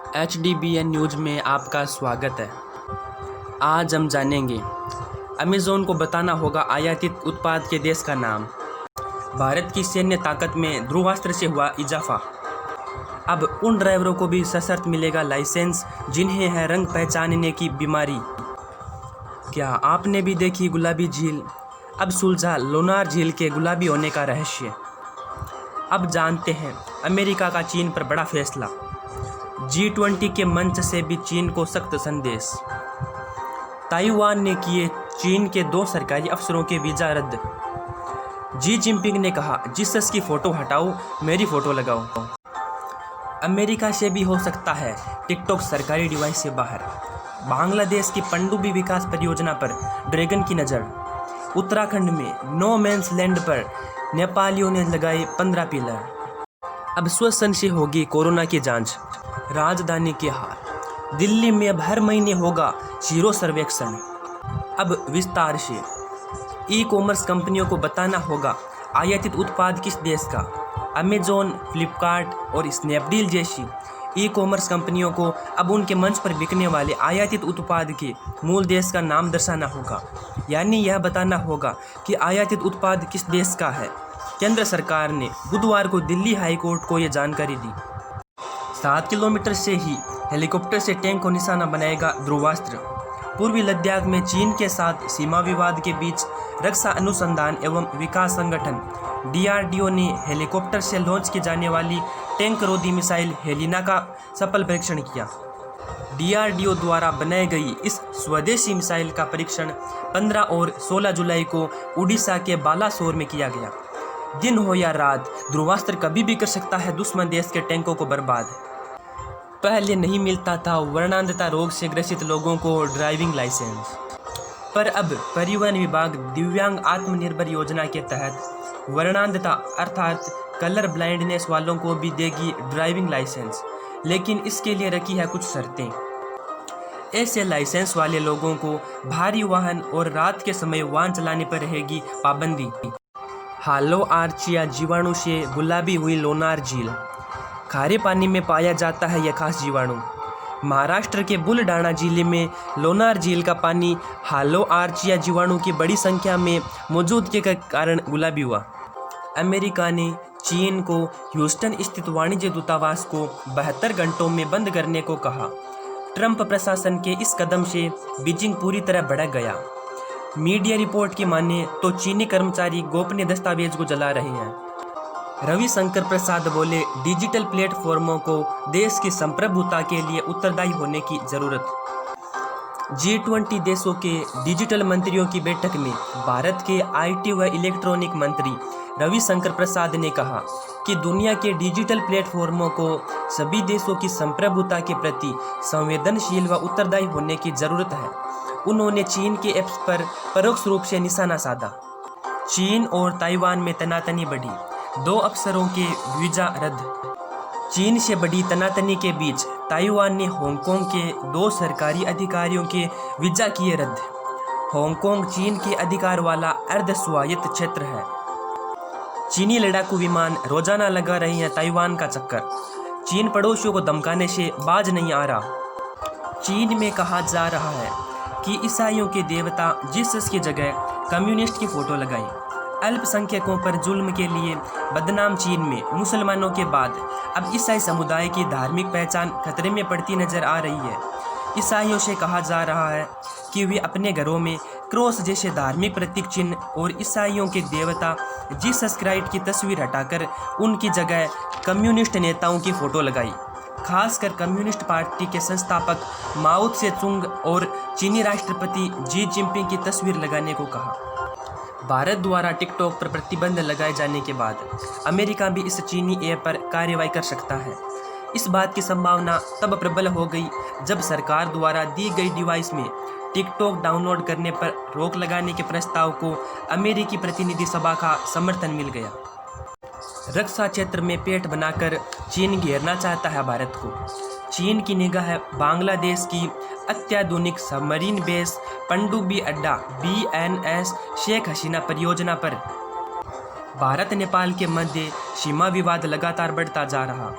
HDBN news में आपका स्वागत है। आज हम जानेंगे, अमेज़न को बताना होगा आयातित उत्पाद के देश का नाम। भारत की सैन्य ताकत में ध्रुवास्त्र से हुआ इजाफा। अब उन ड्राइवरों को भी सशर्त मिलेगा लाइसेंस जिन्हें है रंग पहचानने की बीमारी। क्या आपने भी देखी गुलाबी झील? अब सुलझा लोनार झील के गुलाबी होने का रहस्य। अब जानते हैं अमेरिका का चीन पर बड़ा फैसला। G20 के मंच से भी चीन को सख्त संदेश। ताइवान ने किए चीन के 2 सरकारी अफसरों के वीज़ा रद्द। जी जिनपिंग ने कहा, जीसस की फ़ोटो हटाओ, मेरी फ़ोटो लगाओ। अमेरिका से भी हो सकता है टिकटॉक सरकारी डिवाइस से बाहर। बांग्लादेश की पनडुब्बी विकास परियोजना पर ड्रैगन की नज़र। उत्तराखंड में नो मैंस लैंड पर नेपालियों ने लगाए 15 पिलर। अब श्वसन से होगी कोरोना की जांच। राजधानी के हाल। दिल्ली में अब हर महीने होगा सीरो सर्वेक्षण। अब विस्तार से। ई कॉमर्स कंपनियों को बताना होगा आयातित उत्पाद किस देश का। अमेज़न, फ्लिपकार्ट और स्नैपडील जैसी ई कॉमर्स कंपनियों को अब उनके मंच पर बिकने वाले आयातित उत्पाद के मूल देश का नाम दर्शाना होगा, यानी यह बताना होगा कि आयातित उत्पाद किस देश का है। केंद्र सरकार ने बुधवार को दिल्ली हाई कोर्ट को यह जानकारी दी। 7 किलोमीटर से ही हेलीकॉप्टर से टैंक को निशाना बनाएगा ध्रुवास्त्र। पूर्वी लद्दाख में चीन के साथ सीमा विवाद के बीच रक्षा अनुसंधान एवं विकास संगठन DRDO ने हेलीकॉप्टर से लॉन्च की जाने वाली टैंक रोधी मिसाइल हेलिना का सफल परीक्षण किया। DRDO द्वारा बनाई गई इस स्वदेशी मिसाइल का परीक्षण 15 और 16 जुलाई को उड़ीसा के बालासोर में किया गया। दिन हो या रात, ध्रुवास्त्र कभी भी कर सकता है दुश्मन देश के टैंकों को बर्बाद। पहले नहीं मिलता था वर्णांधता रोग से ग्रसित लोगों को ड्राइविंग लाइसेंस, पर अब परिवहन विभाग दिव्यांग आत्मनिर्भर योजना के तहत वर्णांधता अर्थात कलर ब्लाइंडनेस वालों को भी देगी ड्राइविंग लाइसेंस, लेकिन इसके लिए रखी है कुछ शर्तें। ऐसे लाइसेंस वाले लोगों को भारी वाहन और रात के समय वाहन चलाने पर रहेगी पाबंदी। हालो आर्चिया जीवाणु से गुलाबी हुई लोनार झील। खारे पानी में पाया जाता है यह खास जीवाणु। महाराष्ट्र के बुलडाणा जिले में लोनार झील का पानी हालो आर्चिया जीवाणु की बड़ी संख्या में मौजूदगी के कारण गुलाबी हुआ। अमेरिका ने चीन को ह्यूस्टन स्थित वाणिज्य दूतावास को 72 घंटों में बंद करने को कहा। ट्रंप प्रशासन के इस कदम से बीजिंग पूरी तरह भड़क गया। मीडिया रिपोर्ट की माने तो चीनी कर्मचारी गोपनीय दस्तावेज को जला रहे हैं। रविशंकर प्रसाद बोले, डिजिटल प्लेटफॉर्मों को देश की संप्रभुता के लिए उत्तरदायी होने की जरूरत। G20 देशों के डिजिटल मंत्रियों की बैठक में भारत के IT व इलेक्ट्रॉनिक मंत्री रविशंकर प्रसाद ने कहा कि दुनिया के डिजिटल प्लेटफॉर्मों को सभी देशों की संप्रभुता के प्रति संवेदनशील व उत्तरदायी होने की जरूरत है। उन्होंने चीन के ऐप्स पर परोक्ष रूप से निशाना साधा। चीन और ताइवान में तनातनी बढ़ी। 2 अफसरों के वीज़ा रद्द। चीन से बड़ी तनातनी के बीच ताइवान ने हांगकांग के 2 सरकारी अधिकारियों के वीज़ा किए रद्द। हांगकांग चीन के अधिकार वाला अर्ध स्वायत्त क्षेत्र है। चीनी लड़ाकू विमान रोजाना लगा रहे हैं ताइवान का चक्कर। चीन पड़ोसियों को धमकाने से बाज नहीं आ रहा। चीन में कहा जा रहा है कि ईसाइयों के देवता जीसस की जगह कम्युनिस्ट की फ़ोटो लगाई। अल्पसंख्यकों पर जुल्म के लिए बदनाम चीन में मुसलमानों के बाद अब ईसाई समुदाय की धार्मिक पहचान खतरे में पड़ती नजर आ रही है। ईसाइयों से कहा जा रहा है कि वे अपने घरों में क्रॉस जैसे धार्मिक प्रतीक चिन्ह और ईसाइयों के देवता जीसस क्राइस्ट की तस्वीर हटाकर उनकी जगह कम्युनिस्ट नेताओं की फ़ोटो लगाई। खासकर कम्युनिस्ट पार्टी के संस्थापक माओ त्से तुंग और चीनी राष्ट्रपति जी जिनपिंग की तस्वीर लगाने को कहा। भारत द्वारा टिकटॉक पर प्रतिबंध लगाए जाने के बाद अमेरिका भी इस चीनी ऐप पर कार्रवाई कर सकता है। इस बात की संभावना तब प्रबल हो गई जब सरकार द्वारा दी गई डिवाइस में टिकटॉक डाउनलोड करने पर रोक लगाने के प्रस्ताव को अमेरिकी प्रतिनिधि सभा का समर्थन मिल गया। रक्षा क्षेत्र में पेट बनाकर चीन घेरना चाहता है भारत को। चीन की निगाह बांग्लादेश की अत्याधुनिक सबमरीन बेस पनडुब्बी अड्डा BNS शेख हसीना परियोजना पर। भारत नेपाल के मध्य सीमा विवाद लगातार बढ़ता जा रहा।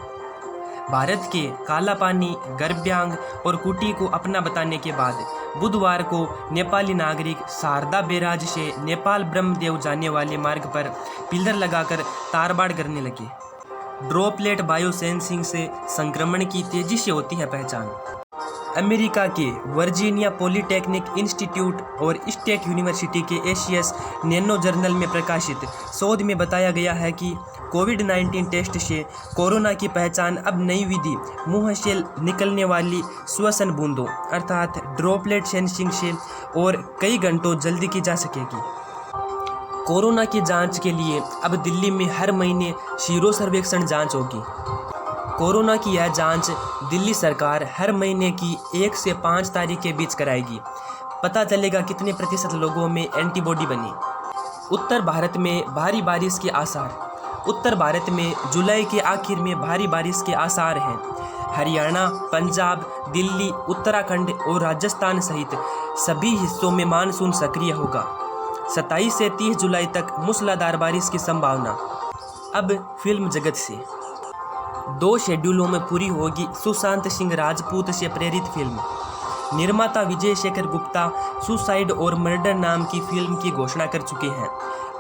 भारत के काला पानी, गर्भ्यांग और कुटी को अपना बताने के बाद बुधवार को नेपाली नागरिक शारदा बैराज से नेपाल ब्रह्मदेव जाने वाले मार्ग पर पिलर लगाकर तारबाड़ करने लगे। ड्रॉपलेट बायोसेंसिंग से संक्रमण की तेजी से होती है पहचान। अमेरिका के वर्जीनिया पॉलिटेक्निक इंस्टीट्यूट और स्टेट यूनिवर्सिटी के एशियस नैनो जर्नल में प्रकाशित शोध में बताया गया है कि कोविड-19 टेस्ट से कोरोना की पहचान अब नई विधि मुंह से निकलने वाली श्वसन बूंदों अर्थात ड्रॉपलेट सेंसिंग से और कई घंटों जल्दी की जा सकेगी। कोरोना की जांच के लिए अब दिल्ली में हर महीने सीरो सर्वेक्षण जांच होगी। कोरोना की यह जांच दिल्ली सरकार हर महीने की 1 से 5 तारीख के बीच कराएगी। पता चलेगा कितने प्रतिशत लोगों में एंटीबॉडी बनी। उत्तर भारत में भारी बारिश के आसार। उत्तर भारत में जुलाई के आखिर में भारी बारिश के आसार हैं। हरियाणा, पंजाब, दिल्ली, उत्तराखंड और राजस्थान सहित सभी हिस्सों में मानसून सक्रिय होगा। 27 से 30 जुलाई तक मूसलाधार बारिश की संभावना। अब फिल्म जगत से 2 शेड्यूलों में पूरी होगी सुशांत सिंह राजपूत से प्रेरित फिल्म। निर्माता विजय शेखर गुप्ता सुसाइड और मर्डर नाम की फिल्म की घोषणा कर चुके हैं।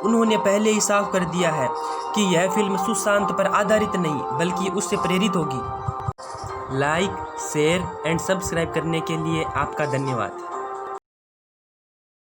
उन्होंने पहले ही साफ कर दिया है कि यह फिल्म सुशांत पर आधारित नहीं बल्कि उससे प्रेरित होगी। लाइक, शेयर एंड सब्सक्राइब करने के लिए आपका धन्यवाद।